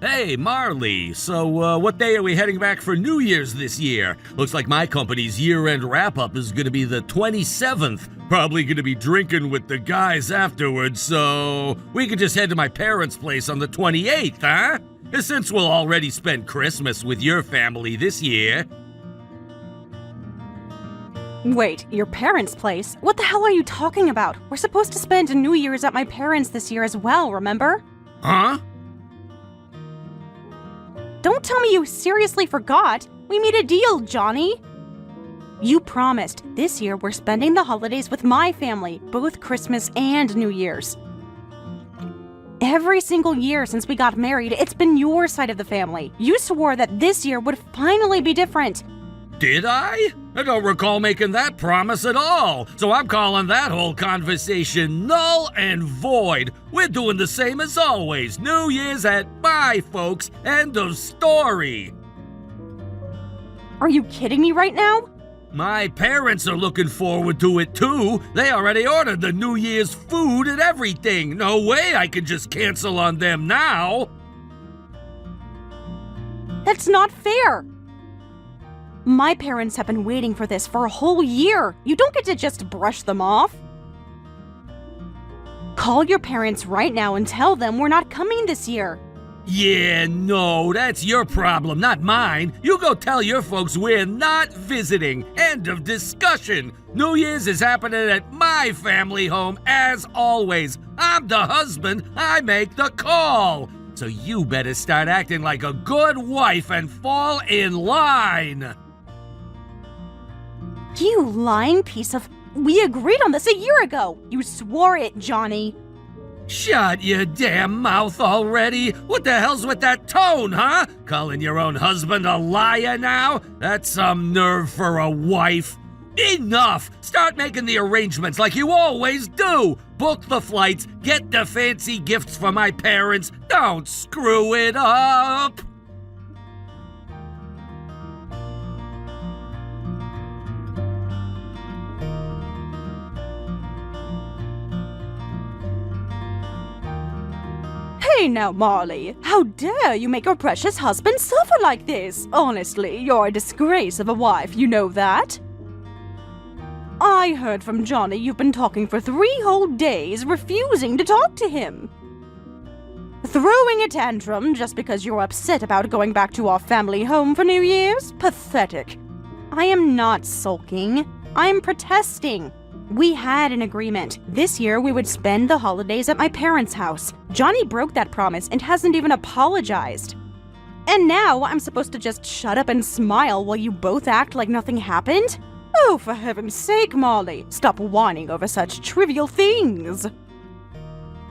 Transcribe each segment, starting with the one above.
Hey, Marley, so what day are we heading back for New Year's this year? Looks like my company's year-end wrap-up is gonna be the 27th. Probably gonna be drinking with the guys afterwards, so we could just head to my parents' place on the 28th, huh? Since we'll already spend Christmas with your family this year. Wait, your parents' place? What the hell are you talking about? We're supposed to spend New Year's at my parents' this year as well, remember? Huh? Don't tell me you seriously forgot. We made a deal, Johnny. You promised. This year we're spending the holidays with my family, both Christmas and New Year's. Every single year since we got married, it's been your side of the family. You swore that this year would finally be different. Did I? I don't recall making that promise at all, so I'm calling that whole conversation null and void. We're doing the same as always. New Year's at my folks. End of story. Are you kidding me right now? My parents are looking forward to it too. They already ordered the New Year's food and everything. No way I can just cancel on them now. That's not fair. My parents have been waiting for this for a whole year. You don't get to just brush them off. Call your parents right now and tell them we're not coming this year. Yeah, no, that's your problem, not mine. You go tell your folks we're not visiting. End of discussion. New Year's is happening at my family home as always. I'm the husband. I make the call. So you better start acting like a good wife and fall in line. You lying piece of... We agreed on this a year ago. You swore it, Johnny. Shut your damn mouth already! What the hell's with that tone, huh? Calling your own husband a liar now? That's some nerve for a wife. Enough! Start making the arrangements like you always do! Book the flights, get the fancy gifts for my parents, don't screw it up! Hey now, Marley. How dare you make your precious husband suffer like this? Honestly, you're a disgrace of a wife, you know that? I heard from Johnny you've been talking for 3 whole days, refusing to talk to him. Throwing a tantrum just because you're upset about going back to our family home for New Year's? Pathetic. I am not sulking. I'm protesting. We had an agreement. This year we would spend the holidays at my parents' house. Johnny broke that promise and hasn't even apologized. And now I'm supposed to just shut up and smile while you both act like nothing happened? Oh, for heaven's sake, Marley, stop whining over such trivial things.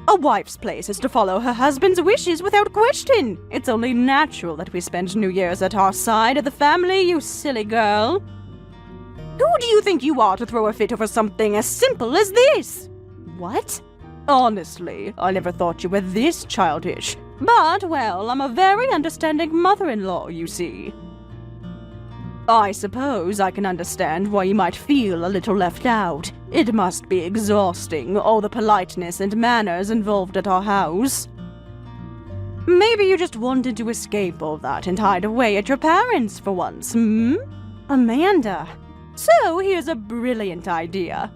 A wife's place is to follow her husband's wishes without question. It's only natural that we spend New Year's at our side of the family, you silly girl. Who do you think you are to throw a fit over something as simple as this? What? Honestly, I never thought you were this childish. But, well, I'm a very understanding mother-in-law, you see. I suppose I can understand why you might feel a little left out. It must be exhausting, all the politeness and manners involved at our house. Maybe you just wanted to escape all that and hide away at your parents for once, Amanda. So here's a brilliant idea.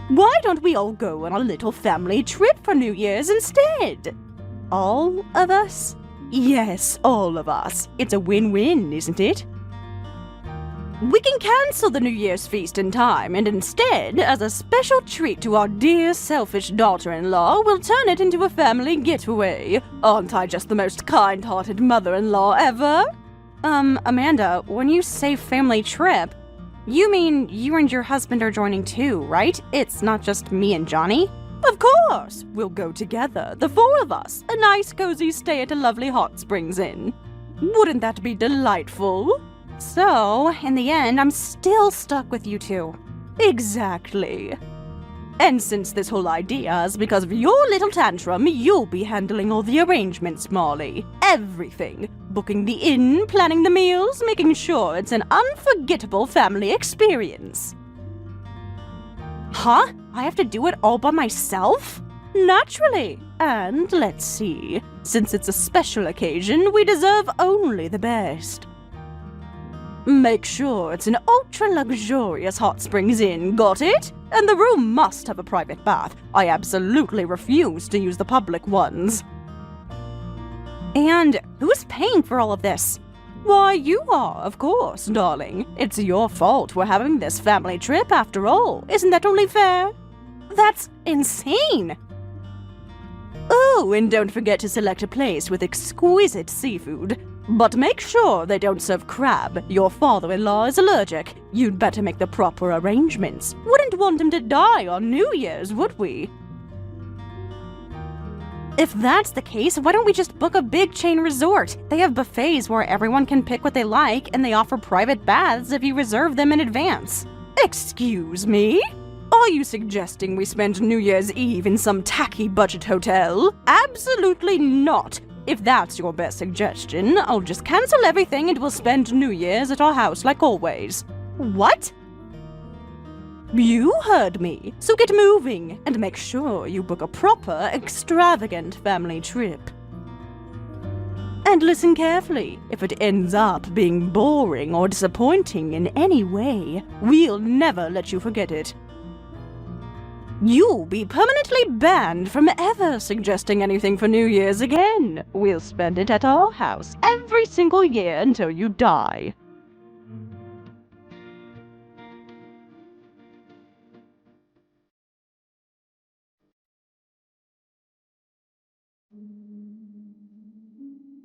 Why don't we all go on a little family trip for New Year's instead? All of us? Yes, all of us. It's a win-win, isn't it? We can cancel the New Year's feast in time, and instead, as a special treat to our dear selfish daughter-in-law, we'll turn it into a family getaway. Aren't I just the most kind-hearted mother-in-law ever? Amanda, when you say family trip, you mean you and your husband are joining too, right? It's not just me and Johnny? Of course! We'll go together, the 4 of us. A nice cozy stay at a lovely hot springs inn. Wouldn't that be delightful? So, in the end, I'm still stuck with you two. Exactly. And since this whole idea is because of your little tantrum, you'll be handling all the arrangements, Marley. Everything. Booking the inn, planning the meals, making sure it's an unforgettable family experience. Huh? I have to do it all by myself? Naturally. And let's see. Since it's a special occasion, we deserve only the best. Make sure it's an ultra-luxurious hot springs inn, got it? And the room must have a private bath. I absolutely refuse to use the public ones. And who's paying for all of this? Why, you are, of course, darling. It's your fault we're having this family trip after all. Isn't that only fair? That's insane! Oh, and don't forget to select a place with exquisite seafood. But make sure they don't serve crab. Your father-in-law is allergic. You'd better make the proper arrangements. Wouldn't want him to die on New Year's, would we? If that's the case, why don't we just book a big chain resort? They have buffets where everyone can pick what they like, and they offer private baths if you reserve them in advance. Excuse me? Are you suggesting we spend New Year's Eve in some tacky budget hotel? Absolutely not. If that's your best suggestion, I'll just cancel everything and we'll spend New Year's at our house like always. What? You heard me, so get moving and make sure you book a proper, extravagant family trip. And listen carefully. If it ends up being boring or disappointing in any way, we'll never let you forget it. You'll be permanently banned from ever suggesting anything for New Year's again. We'll spend it at our house every single year until you die.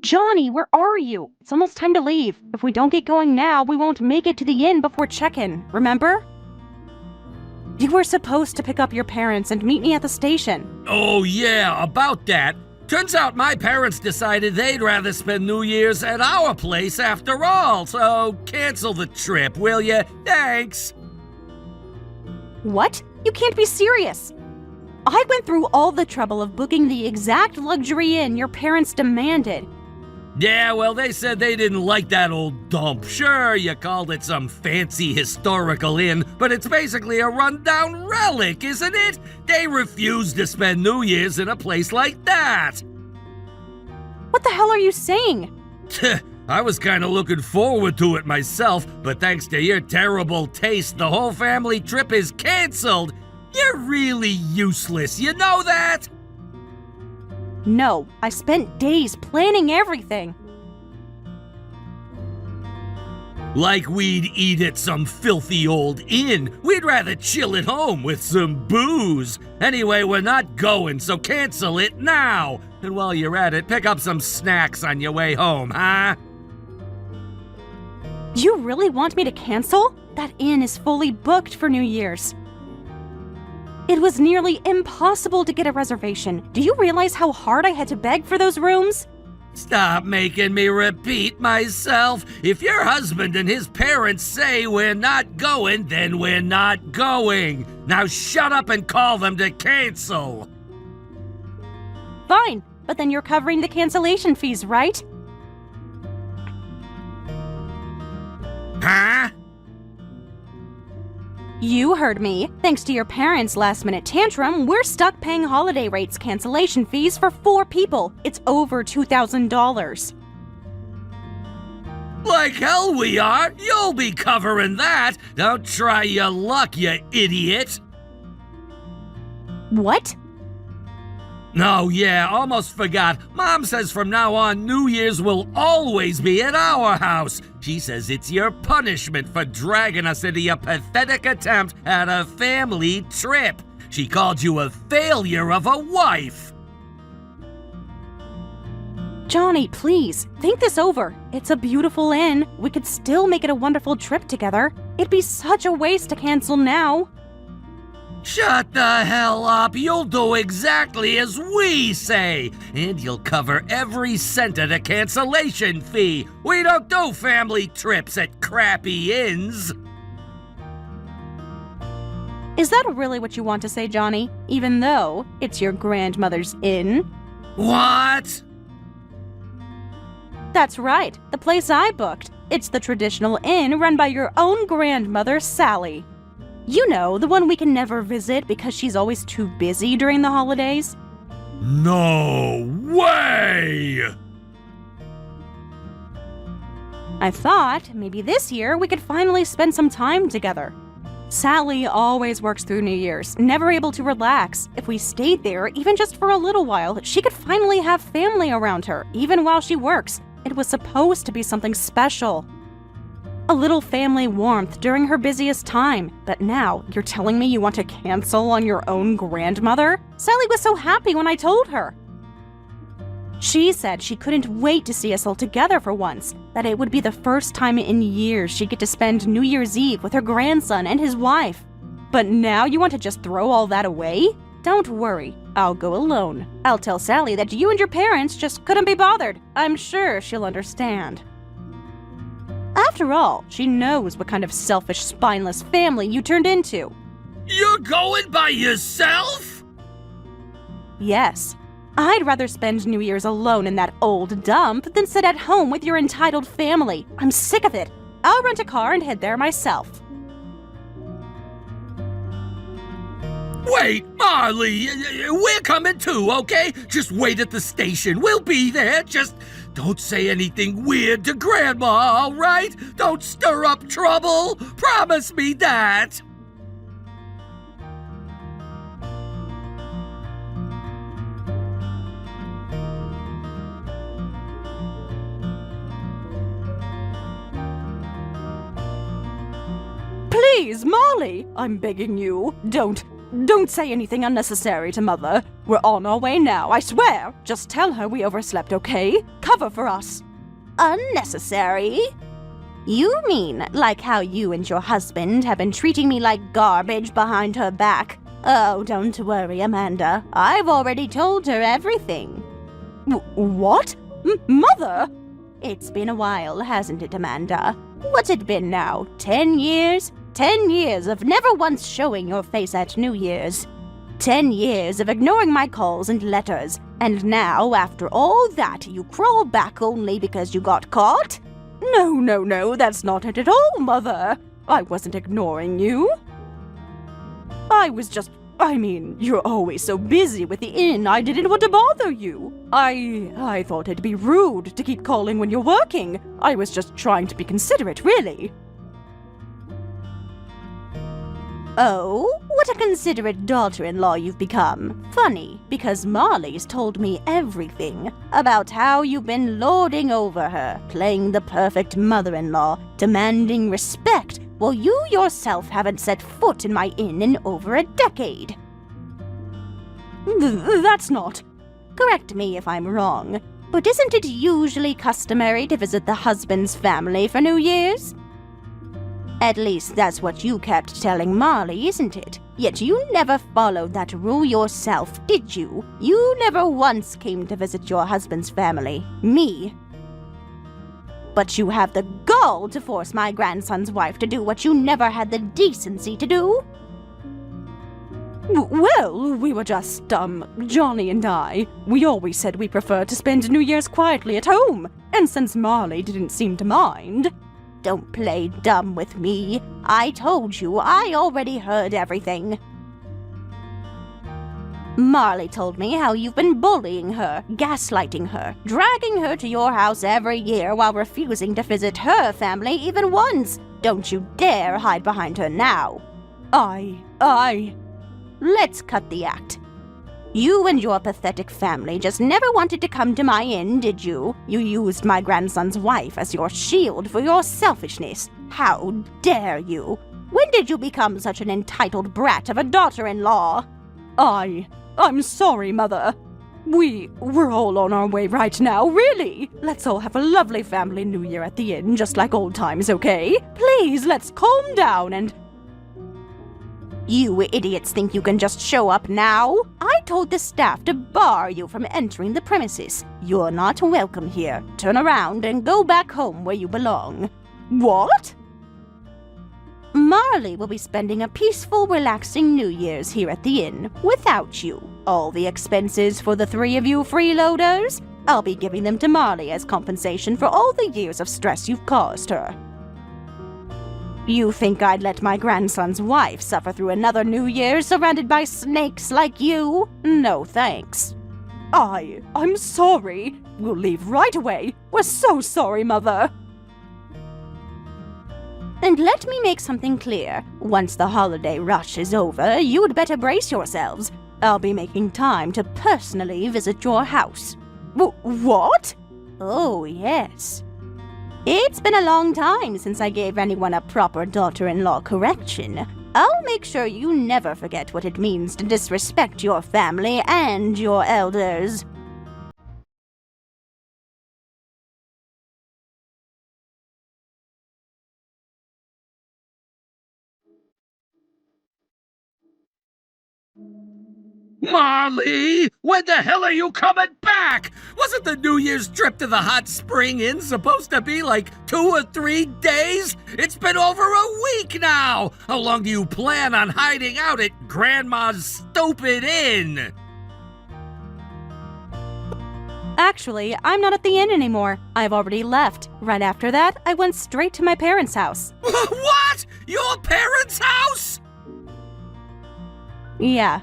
Johnny, where are you? It's almost time to leave. If we don't get going now, we won't make it to the inn before check-in, remember? You were supposed to pick up your parents and meet me at the station. Oh yeah, about that. Turns out my parents decided they'd rather spend New Year's at our place after all, so cancel the trip, will ya? Thanks. What? You can't be serious. I went through all the trouble of booking the exact luxury inn your parents demanded. Yeah, well, they said they didn't like that old dump. Sure, you called it some fancy historical inn, but it's basically a rundown relic, isn't it? They refused to spend New Year's in a place like that. What the hell are you saying? I was kind of looking forward to it myself, but thanks to your terrible taste, the whole family trip is canceled. You're really useless, you know that? No, I spent days planning everything. Like we'd eat at some filthy old inn. We'd rather chill at home with some booze. Anyway, we're not going, so cancel it now. And while you're at it, pick up some snacks on your way home, huh? You really want me to cancel? That inn is fully booked for New Year's. It was nearly impossible to get a reservation. Do you realize how hard I had to beg for those rooms? Stop making me repeat myself. If your husband and his parents say we're not going, then we're not going. Now shut up and call them to cancel. Fine, but then you're covering the cancellation fees, right? Huh? You heard me. Thanks to your parents' last-minute tantrum, we're stuck paying holiday rates cancellation fees for 4 people. It's over $2,000. Like hell we are. You'll be covering that. Don't try your luck, you idiot. What? No, yeah, almost forgot. Mom says from now on, New Year's will always be at our house. She says it's your punishment for dragging us into your pathetic attempt at a family trip. She called you a failure of a wife. Johnny, please, think this over. It's a beautiful inn. We could still make it a wonderful trip together. It'd be such a waste to cancel now. Shut the hell up. You'll do exactly as we say. And you'll cover every cent of the cancellation fee. We don't do family trips at crappy inns. Is that really what you want to say, Johnny? Even though it's your grandmother's inn? What? That's right. The place I booked. It's the traditional inn run by your own grandmother, Sally. You know, the one we can never visit because she's always too busy during the holidays. No way! I thought maybe this year we could finally spend some time together. Sally always works through New Year's, never able to relax. If we stayed there, even just for a little while, she could finally have family around her, even while she works. It was supposed to be something special. A little family warmth during her busiest time. But now, you're telling me you want to cancel on your own grandmother? Sally was so happy when I told her. She said she couldn't wait to see us all together for once, that it would be the first time in years she'd get to spend New Year's Eve with her grandson and his wife. But now you want to just throw all that away? Don't worry, I'll go alone. I'll tell Sally that you and your parents just couldn't be bothered. I'm sure she'll understand. After all, she knows what kind of selfish, spineless family you turned into. You're going by yourself? Yes. I'd rather spend New Year's alone in that old dump than sit at home with your entitled family. I'm sick of it. I'll rent a car and head there myself. Wait, Marley, we're coming too, okay? Just wait at the station. We'll be there. Just don't say anything weird to Grandma, all right? Don't stir up trouble. Promise me that. Please, Molly, I'm begging you. Don't say anything unnecessary to Mother. We're on our way now, I swear. Just tell her we overslept, okay? Cover for us. Unnecessary? You mean like how you and your husband have been treating me like garbage behind her back? Oh, don't worry, Amanda. I've already told her everything. What? Mother? It's been a while, hasn't it, Amanda? What's it been now? 10 years? 10 years of never once showing your face at New Year's. 10 years of ignoring my calls and letters. And now, after all that, you crawl back only because you got caught? No, that's not it at all, Mother. I wasn't ignoring you. You're always so busy with the inn, I didn't want to bother you. I thought it'd be rude to keep calling when you're working. I was just trying to be considerate, really. Oh, what a considerate daughter-in-law you've become. Funny, because Marley's told me everything about how you've been lording over her, playing the perfect mother-in-law, demanding respect, while you yourself haven't set foot in my inn in over a decade. That's not. Correct me if I'm wrong, but isn't it usually customary to visit the husband's family for New Year's? At least that's what you kept telling Marley, isn't it? Yet you never followed that rule yourself, did you? You never once came to visit your husband's family, me. But you have the gall to force my grandson's wife to do what you never had the decency to do? Well, we were just, Johnny and I. We always said we preferred to spend New Year's quietly at home. And since Marley didn't seem to mind... Don't play dumb with me. I told you, I already heard everything. Marley told me how you've been bullying her, gaslighting her, dragging her to your house every year while refusing to visit her family even once. Don't you dare hide behind her now. Let's cut the act. You and your pathetic family just never wanted to come to my inn, did you? You used my grandson's wife as your shield for your selfishness. How dare you? When did you become such an entitled brat of a daughter-in-law? I'm sorry, Mother. We're all on our way right now, really. Let's all have a lovely family New Year at the inn, just like old times, okay? Please, let's calm down and... You idiots think you can just show up now? I told the staff to bar you from entering the premises. You're not welcome here. Turn around and go back home where you belong. What? Marley will be spending a peaceful, relaxing New Year's here at the inn, without you. All the expenses for the 3 of you freeloaders, I'll be giving them to Marley as compensation for all the years of stress you've caused her. You think I'd let my grandson's wife suffer through another New Year surrounded by snakes like you? No thanks. I'm sorry. We'll leave right away. We're so sorry, Mother. And let me make something clear. Once the holiday rush is over, you'd better brace yourselves. I'll be making time to personally visit your house. What? Oh, yes. It's been a long time since I gave anyone a proper daughter-in-law correction. I'll make sure you never forget what it means to disrespect your family and your elders. Marley, when the hell are you coming back? Wasn't the New Year's trip to the hot spring inn supposed to be like 2 or 3 days? It's been over a week now. How long do you plan on hiding out at Grandma's stupid inn? Actually, I'm not at the inn anymore. I've already left. Right after that, I went straight to my parents' house. What? Your parents' house? Yeah.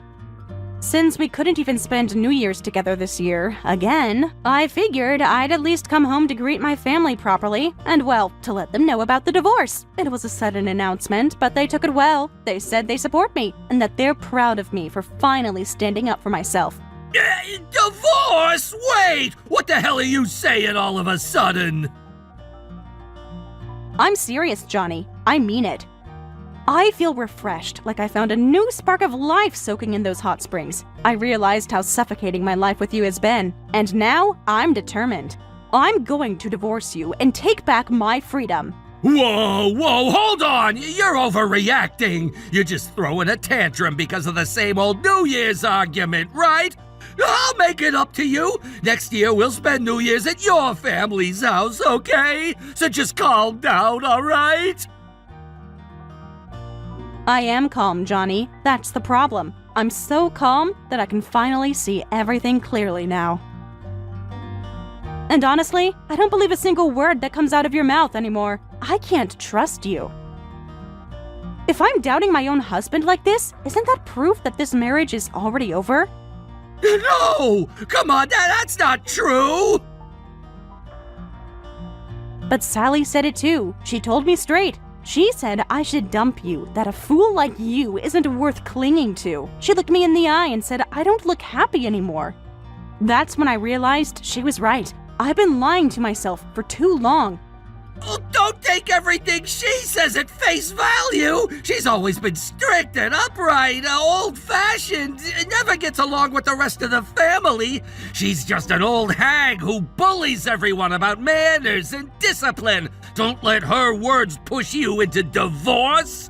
Since we couldn't even spend New Year's together this year, again, I figured I'd at least come home to greet my family properly, and well, to let them know about the divorce. It was a sudden announcement, but they took it well. They said they support me, and that they're proud of me for finally standing up for myself. Divorce? Wait! What the hell are you saying all of a sudden? I'm serious, Johnny. I mean it. I feel refreshed, like I found a new spark of life soaking in those hot springs. I realized how suffocating my life with you has been, and now I'm determined. I'm going to divorce you and take back my freedom. Whoa, hold on! You're overreacting! You're just throwing a tantrum because of the same old New Year's argument, right? I'll make it up to you! Next year we'll spend New Year's at your family's house, okay? So just calm down, alright? I am calm, Johnny. That's the problem. I'm so calm that I can finally see everything clearly now. And honestly, I don't believe a single word that comes out of your mouth anymore. I can't trust you. If I'm doubting my own husband like this, isn't that proof that this marriage is already over? No! Come on, that's not true! But Sally said it too. She told me straight. She said I should dump you, that a fool like you isn't worth clinging to. She looked me in the eye and said I don't look happy anymore. That's when I realized she was right. I've been lying to myself for too long. Oh, don't take everything she says at face value. She's always been strict and upright, old-fashioned, never gets along with the rest of the family. She's just an old hag who bullies everyone about manners and discipline. Don't let her words push you into divorce.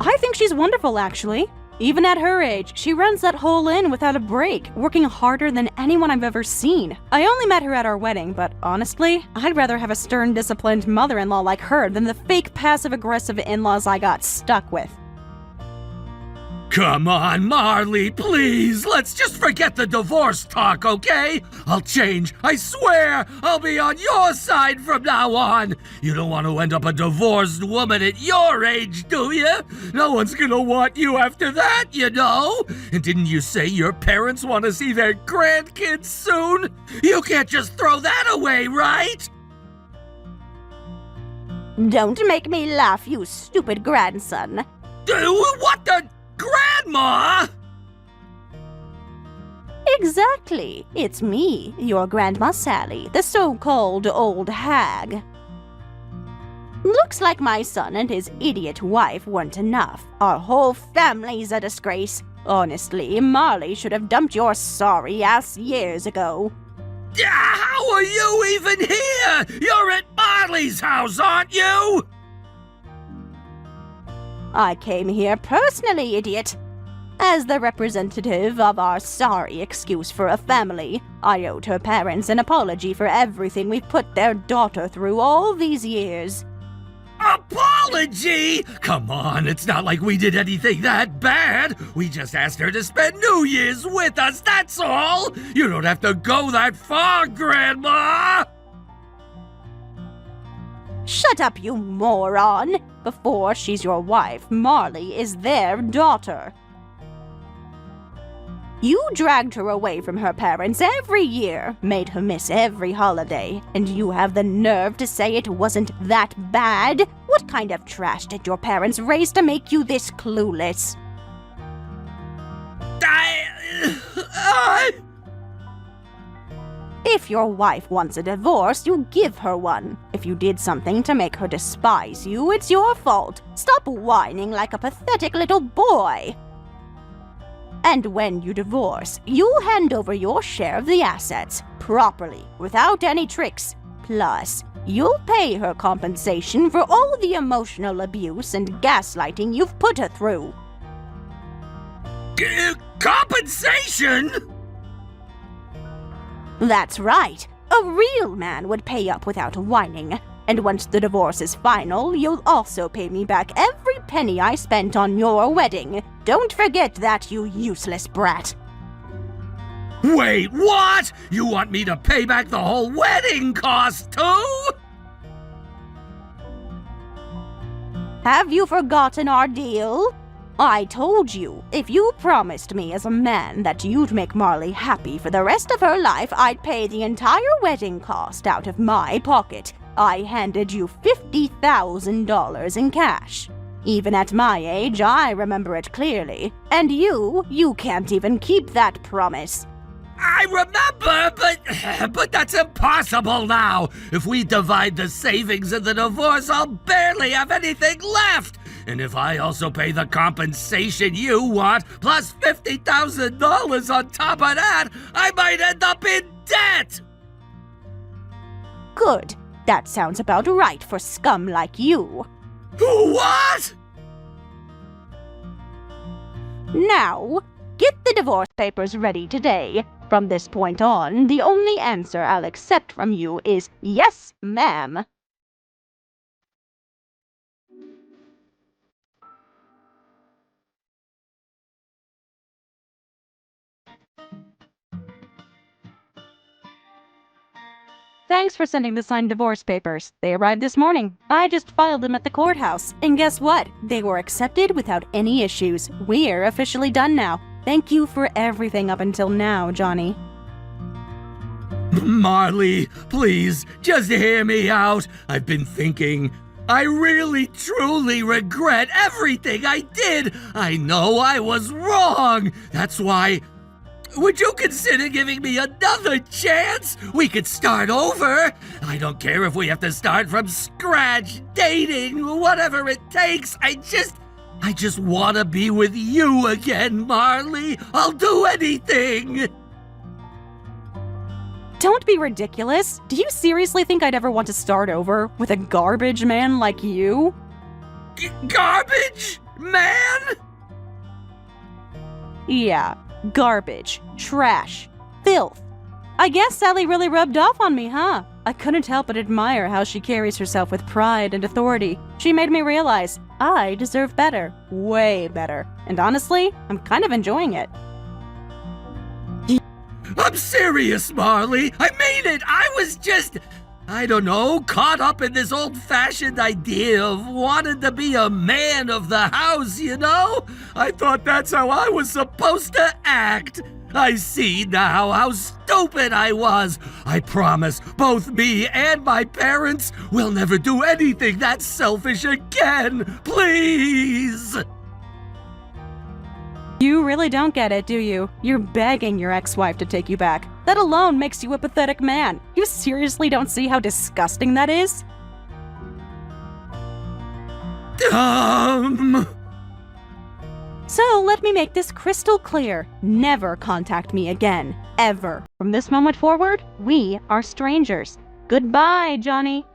I think she's wonderful, actually. Even at her age, she runs that whole inn without a break, working harder than anyone I've ever seen. I only met her at our wedding, but honestly, I'd rather have a stern, disciplined mother-in-law like her than the fake passive-aggressive in-laws I got stuck with. Come on, Marley, please. Let's just forget the divorce talk, okay? I'll change. I swear. I'll be on your side from now on. You don't want to end up a divorced woman at your age, do you? No one's gonna want you after that, you know? And didn't you say your parents want to see their grandkids soon? You can't just throw that away, right? Don't make me laugh, you stupid grandson. What the... Grandma! Exactly. It's me, your Grandma Sally, the so-called old hag. Looks like my son and his idiot wife weren't enough. Our whole family's a disgrace. Honestly, Marley should have dumped your sorry ass years ago. How are you even here? You're at Marley's house, aren't you? I came here personally, idiot. As the representative of our sorry excuse for a family, I owed her parents an apology for everything we've put their daughter through all these years. Apology? Come on, it's not like we did anything that bad. We just asked her to spend New Year's with us, that's all. You don't have to go that far, Grandma. Shut up, you moron! Before she's your wife, Marley is their daughter. You dragged her away from her parents every year, made her miss every holiday, and you have the nerve to say it wasn't that bad? What kind of trash did your parents raise to make you this clueless? If your wife wants a divorce, you give her one. If you did something to make her despise you, it's your fault. Stop whining like a pathetic little boy. And when you divorce, you'll hand over your share of the assets, properly, without any tricks. Plus, you'll pay her compensation for all the emotional abuse and gaslighting you've put her through. Compensation? That's right. A real man would pay up without whining. And once the divorce is final, you'll also pay me back every penny I spent on your wedding. Don't forget that, you useless brat. Wait, what? You want me to pay back the whole wedding cost, too? Have you forgotten our deal? I told you, if you promised me as a man that you'd make Marley happy for the rest of her life, I'd pay the entire wedding cost out of my pocket. I handed you $50,000 in cash. Even at my age, I remember it clearly. And you can't even keep that promise. I remember, but that's impossible now. If we divide the savings in the divorce, I'll barely have anything left. And if I also pay the compensation you want, plus $50,000 on top of that, I might end up in debt. Good. That sounds about right for scum like you. What? Now, get the divorce papers ready today. From this point on, the only answer I'll accept from you is yes, ma'am. Thanks for sending the signed divorce papers. They arrived this morning. I just filed them at the courthouse. And guess what? They were accepted without any issues. We're officially done now. Thank you for everything up until now, Johnny. Marley, please, just hear me out. I've been thinking. I really, truly regret everything I did. I know I was wrong. That's why... Would you consider giving me another chance? We could start over. I don't care if we have to start from scratch, dating, whatever it takes. I just want to be with you again, Marley. I'll do anything. Don't be ridiculous. Do you seriously think I'd ever want to start over with a garbage man like you? Garbage man? Yeah. Garbage, trash, filth. I guess Sally really rubbed off on me, huh? I couldn't help but admire how she carries herself with pride and authority. She made me realize I deserve better, way better. And honestly, I'm kind of enjoying it. I'm serious, Marley. I mean it. I was just... I don't know, caught up in this old-fashioned idea of wanting to be a man of the house, you know? I thought that's how I was supposed to act. I see now how stupid I was. I promise both me and my parents will never do anything that selfish again. Please! You really don't get it, do you? You're begging your ex-wife to take you back. That alone makes you a pathetic man. You seriously don't see how disgusting that is? So let me make this crystal clear. Never contact me again. Ever. From this moment forward, we are strangers. Goodbye, Johnny.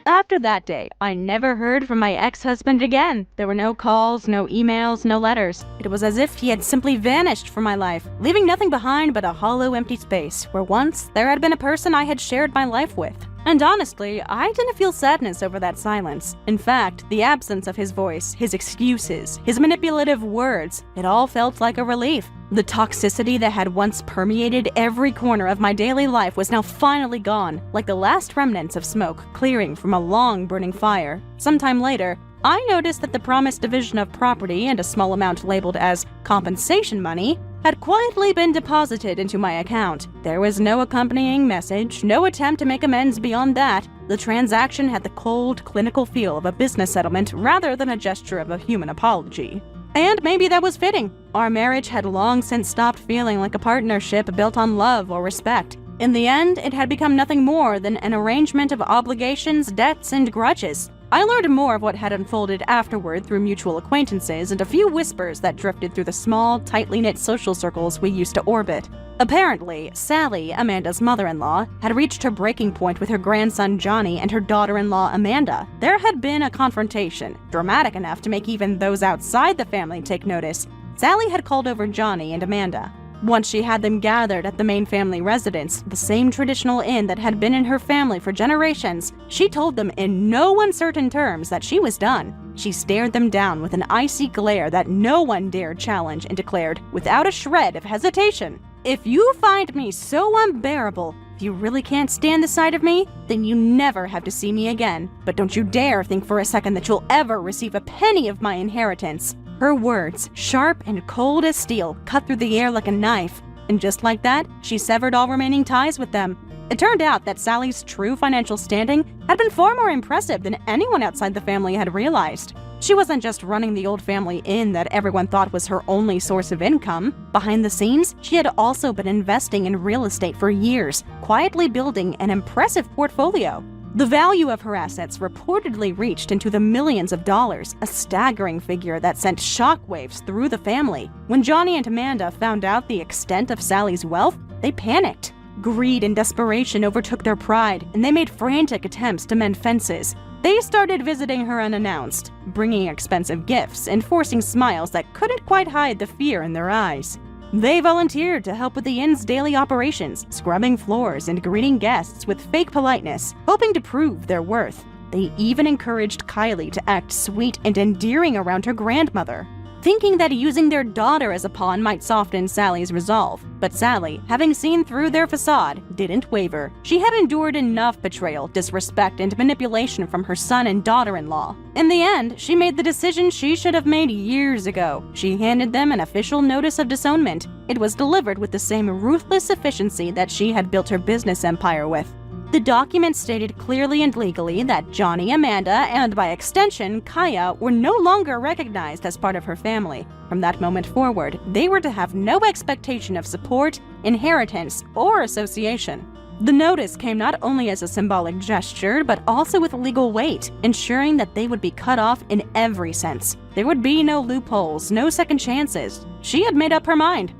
After that day, I never heard from my ex-husband again. There were no calls, no emails, no letters. It was as if he had simply vanished from my life, leaving nothing behind but a hollow, empty space where once there had been a person I had shared my life with. And honestly, I didn't feel sadness over that silence. In fact, the absence of his voice, his excuses, his manipulative words, it all felt like a relief. The toxicity that had once permeated every corner of my daily life was now finally gone, like the last remnants of smoke clearing from a long burning fire. Sometime later, I noticed that the promised division of property and a small amount labeled as compensation money had quietly been deposited into my account. There was no accompanying message, no attempt to make amends beyond that. The transaction had the cold, clinical feel of a business settlement rather than a gesture of a human apology. And maybe that was fitting. Our marriage had long since stopped feeling like a partnership built on love or respect. In the end, it had become nothing more than an arrangement of obligations, debts, and grudges. I learned more of what had unfolded afterward through mutual acquaintances and a few whispers that drifted through the small, tightly knit social circles we used to orbit. Apparently, Sally, Amanda's mother-in-law, had reached her breaking point with her grandson Johnny and her daughter-in-law Amanda. There had been a confrontation, dramatic enough to make even those outside the family take notice. Sally had called over Johnny and Amanda. Once she had them gathered at the main family residence, the same traditional inn that had been in her family for generations, she told them in no uncertain terms that she was done. She stared them down with an icy glare that no one dared challenge and declared, without a shred of hesitation, "If you find me so unbearable, if you really can't stand the sight of me, then you never have to see me again. But don't you dare think for a second that you'll ever receive a penny of my inheritance." Her words, sharp and cold as steel, cut through the air like a knife. And just like that, she severed all remaining ties with them. It turned out that Sally's true financial standing had been far more impressive than anyone outside the family had realized. She wasn't just running the old family inn that everyone thought was her only source of income. Behind the scenes, she had also been investing in real estate for years, quietly building an impressive portfolio. The value of her assets reportedly reached into the millions of dollars, a staggering figure that sent shockwaves through the family. When Johnny and Amanda found out the extent of Sally's wealth, they panicked. Greed and desperation overtook their pride, and they made frantic attempts to mend fences. They started visiting her unannounced, bringing expensive gifts and forcing smiles that couldn't quite hide the fear in their eyes. They volunteered to help with the inn's daily operations, scrubbing floors and greeting guests with fake politeness, hoping to prove their worth. They even encouraged Kylie to act sweet and endearing around her grandmother, thinking that using their daughter as a pawn might soften Sally's resolve. But Sally, having seen through their facade, didn't waver. She had endured enough betrayal, disrespect, and manipulation from her son and daughter-in-law. In the end, she made the decision she should have made years ago. She handed them an official notice of disownment. It was delivered with the same ruthless efficiency that she had built her business empire with. The document stated clearly and legally that Johnny, Amanda, and by extension, Kaya, were no longer recognized as part of her family. From that moment forward, they were to have no expectation of support, inheritance, or association. The notice came not only as a symbolic gesture, but also with legal weight, ensuring that they would be cut off in every sense. There would be no loopholes, no second chances. She had made up her mind.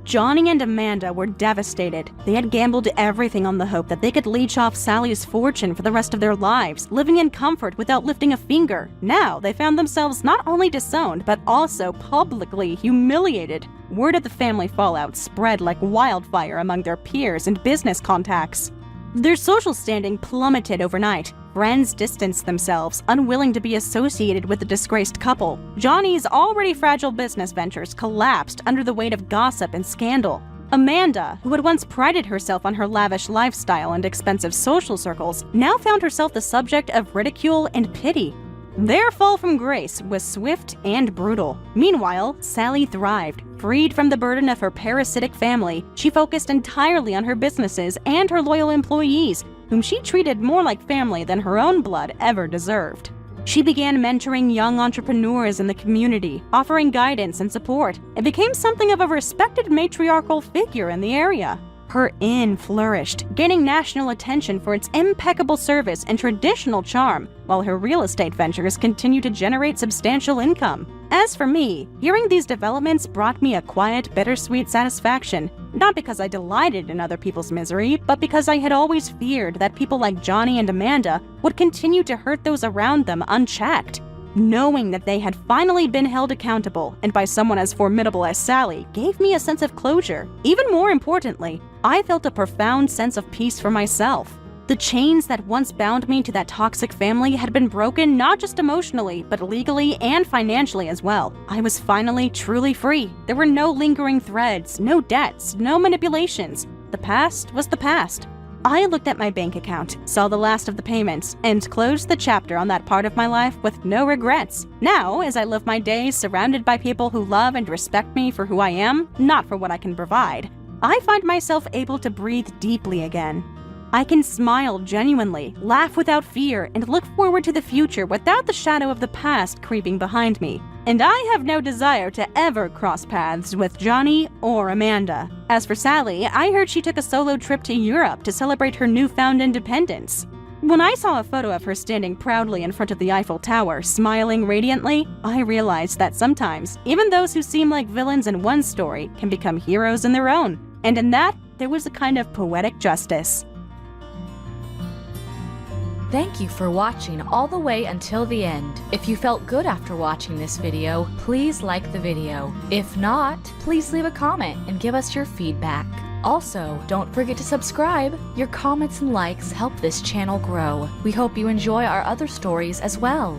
Johnny and Amanda were devastated. They had gambled everything on the hope that they could leech off Sally's fortune for the rest of their lives, living in comfort without lifting a finger. Now, they found themselves not only disowned, but also publicly humiliated. Word of the family fallout spread like wildfire among their peers and business contacts. Their social standing plummeted overnight. Friends distanced themselves, unwilling to be associated with the disgraced couple. Johnny's already fragile business ventures collapsed under the weight of gossip and scandal. Amanda, who had once prided herself on her lavish lifestyle and expensive social circles, now found herself the subject of ridicule and pity. Their fall from grace was swift and brutal. Meanwhile, Sally thrived. Freed from the burden of her parasitic family, she focused entirely on her businesses and her loyal employees, whom she treated more like family than her own blood ever deserved. She began mentoring young entrepreneurs in the community, offering guidance and support, and became something of a respected matriarchal figure in the area. Her inn flourished, gaining national attention for its impeccable service and traditional charm, while her real estate ventures continued to generate substantial income. As for me, hearing these developments brought me a quiet, bittersweet satisfaction, not because I delighted in other people's misery, but because I had always feared that people like Johnny and Amanda would continue to hurt those around them unchecked. Knowing that they had finally been held accountable, and by someone as formidable as Sally, gave me a sense of closure. Even more importantly, I felt a profound sense of peace for myself. The chains that once bound me to that toxic family had been broken not just emotionally, but legally and financially as well. I was finally truly free. There were no lingering threads, no debts, no manipulations. The past was the past. I looked at my bank account, saw the last of the payments, and closed the chapter on that part of my life with no regrets. Now, as I live my days surrounded by people who love and respect me for who I am, not for what I can provide, I find myself able to breathe deeply again. I can smile genuinely, laugh without fear, and look forward to the future without the shadow of the past creeping behind me. And I have no desire to ever cross paths with Johnny or Amanda. As for Sally, I heard she took a solo trip to Europe to celebrate her newfound independence. When I saw a photo of her standing proudly in front of the Eiffel Tower, smiling radiantly, I realized that sometimes, even those who seem like villains in one story can become heroes in their own. And in that, there was a kind of poetic justice. Thank you for watching all the way until the end. If you felt good after watching this video, please like the video. If not, please leave a comment and give us your feedback. Also, don't forget to subscribe. Your comments and likes help this channel grow. We hope you enjoy our other stories as well.